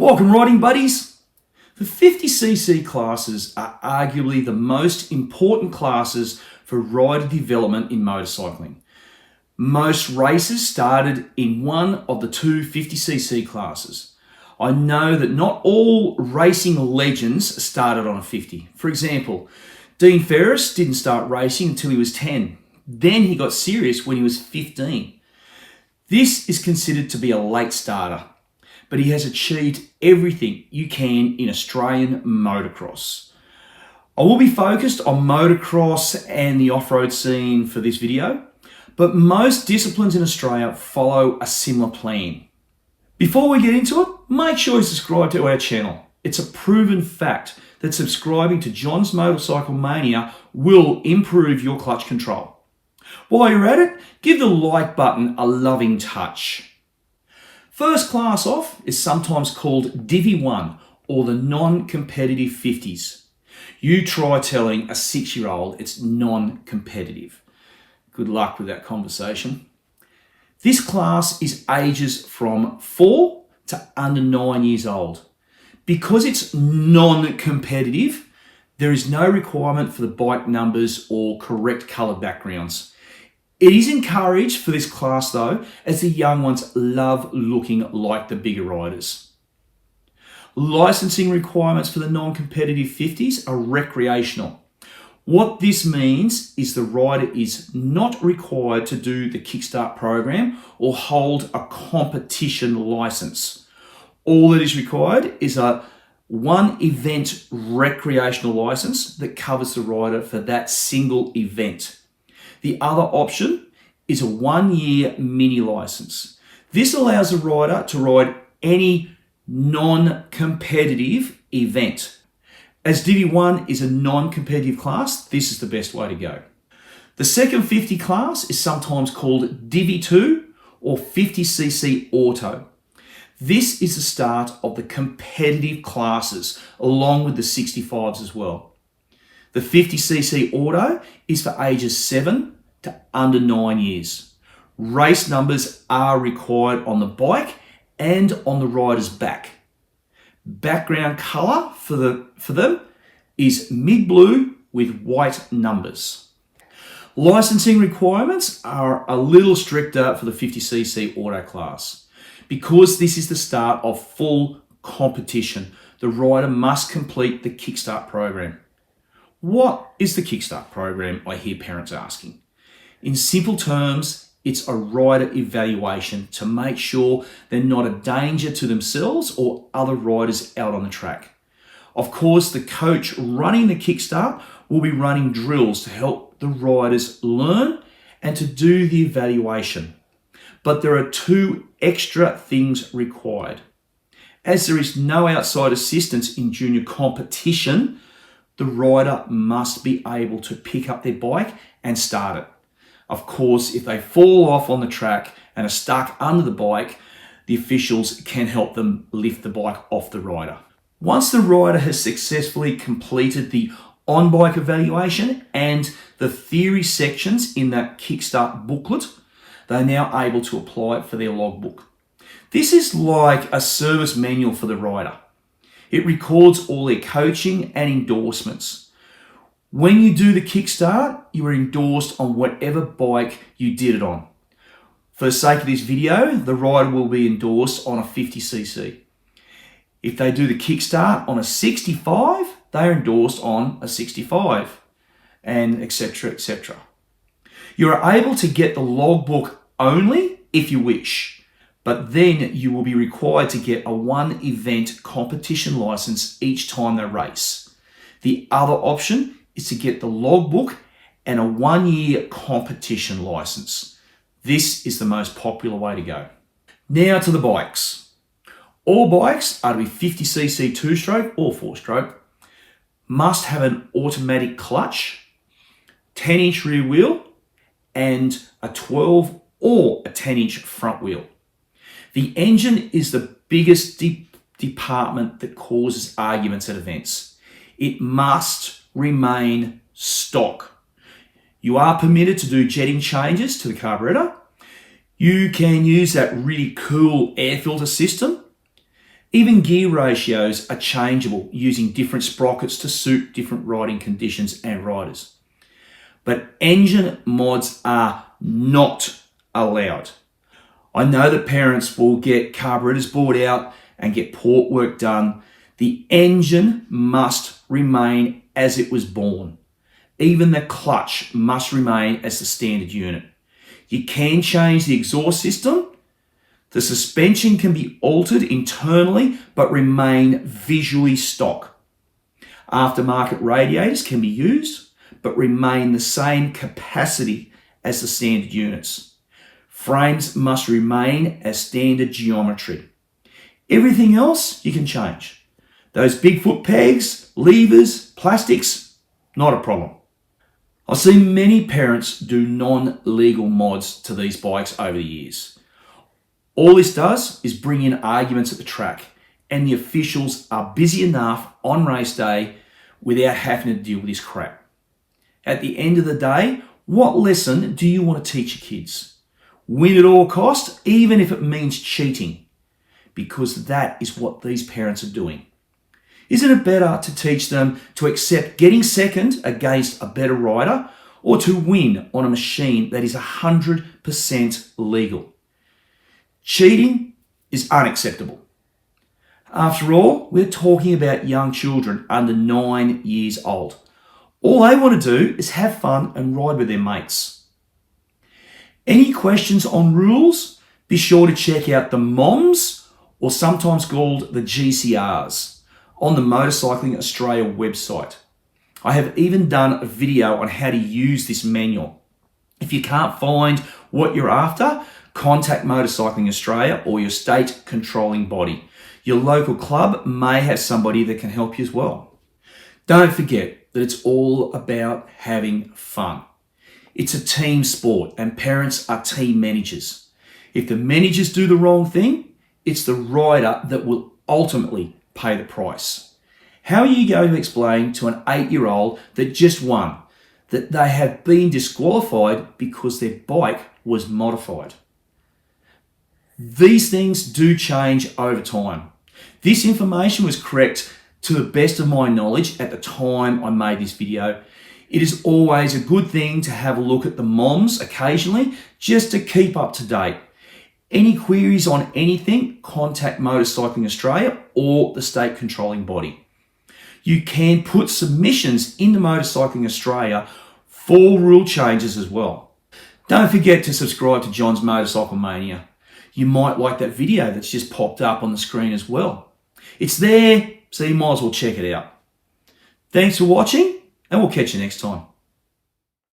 Welcome riding buddies! The 50cc classes are arguably the most important classes for rider development in motorcycling. Most races started in one of the two 50cc classes. I know that not all racing legends started on a 50. For example, Dean Ferris didn't start racing until he was 10. Then he got serious when he was 15. This is considered to be a late starter, but he has achieved everything you can in Australian motocross. I will be focused on motocross and the off-road scene for this video, but most disciplines in Australia follow a similar plan. Before we get into it, make sure you subscribe to our channel. It's a proven fact that subscribing to John's Motorcycle Mania will improve your clutch control. While you're at it, give the like button a loving touch. First class off is sometimes called Divi 1 or the non-competitive 50s. You try telling a 6-year-old it's non-competitive. Good luck with that conversation. This class is ages from 4 to under 9 years old. Because it's non-competitive, there is no requirement for the bike numbers or correct colour backgrounds. It is encouraged for this class though, as the young ones love looking like the bigger riders. Licensing requirements for the non-competitive 50s are recreational. What this means is the rider is not required to do the Kickstart program or hold a competition license. All that is required is a one event recreational license that covers the rider for that single event. The other option is a 1-year mini license. This allows a rider to ride any non-competitive event. As Divi 1 is a non-competitive class, this is the best way to go. The second 50 class is sometimes called Divi 2 or 50cc Auto. This is the start of the competitive classes along with the 65s as well. The 50cc Auto is for ages 7 to under 9 years. Race numbers are required on the bike and on the rider's back. Background colour for them is mid-blue with white numbers. Licensing requirements are a little stricter for the 50cc Auto class. Because this is the start of full competition, the rider must complete the Kickstart program. What is the Kickstart program, I hear parents asking? In simple terms, it's a rider evaluation to make sure they're not a danger to themselves or other riders out on the track. Of course, the coach running the Kickstart will be running drills to help the riders learn and to do the evaluation. But there are 2 extra things required. As there is no outside assistance in junior competition, the rider must be able to pick up their bike and start it. Of course, if they fall off on the track and are stuck under the bike, the officials can help them lift the bike off the rider. Once the rider has successfully completed the on-bike evaluation and the theory sections in that Kickstart booklet, they are now able to apply it for their logbook. This is like a service manual for the rider. It records all their coaching and endorsements. When you do the Kickstart, you are endorsed on whatever bike you did it on. For the sake of this video, the rider will be endorsed on a 50cc. If they do the Kickstart on a 65, they are endorsed on a 65, and etc, etc. You are able to get the logbook only if you wish, but then you will be required to get a 1-event competition license each time they race. The other option is to get the logbook and a 1-year competition license. This is the most popular way to go. Now to the bikes. All bikes are to be 50cc 2-stroke or 4-stroke, must have an automatic clutch, 10-inch rear wheel, and a 12 or a 10-inch front wheel. The engine is the biggest department that causes arguments at events. It must remain stock. You are permitted to do jetting changes to the carburetor. You can use that really cool air filter system. Even gear ratios are changeable using different sprockets to suit different riding conditions and riders. But engine mods are not allowed. I know that parents will get carburetors bought out and get port work done. The engine must remain as it was born. Even the clutch must remain as the standard unit. You can change the exhaust system. The suspension can be altered internally but remain visually stock. Aftermarket radiators can be used but remain the same capacity as the standard units. Frames must remain as standard geometry. Everything else you can change. Those big foot pegs, levers, plastics, not a problem. I've seen many parents do non-legal mods to these bikes over the years. All this does is bring in arguments at the track, and the officials are busy enough on race day without having to deal with this crap. At the end of the day, what lesson do you want to teach your kids? Win at all costs, even if it means cheating, because that is what these parents are doing. Isn't it better to teach them to accept getting second against a better rider, or to win on a machine that is 100% legal? Cheating is unacceptable. After all, we're talking about young children under 9 years old. All they want to do is have fun and ride with their mates. Any questions on rules? Be sure to check out the MOMS, or sometimes called the GCRs, on the Motorcycling Australia website. I have even done a video on how to use this manual. If you can't find what you're after, contact Motorcycling Australia or your state controlling body. Your local club may have somebody that can help you as well. Don't forget that it's all about having fun. It's a team sport and parents are team managers. If the managers do the wrong thing, it's the rider that will ultimately pay the price. How are you going to explain to an 8-year-old that just won that they have been disqualified because their bike was modified? These things do change over time. This information was correct to the best of my knowledge at the time I made this video. It is always a good thing to have a look at the MOMS occasionally just to keep up to date. Any queries on anything, contact Motorcycling Australia or the state controlling body. You can put submissions into Motorcycling Australia for rule changes as well. Don't forget to subscribe to John's Motorcycle Mania. You might like that video that's just popped up on the screen as well. It's there, so you might as well check it out. Thanks for watching, and we'll catch you next time.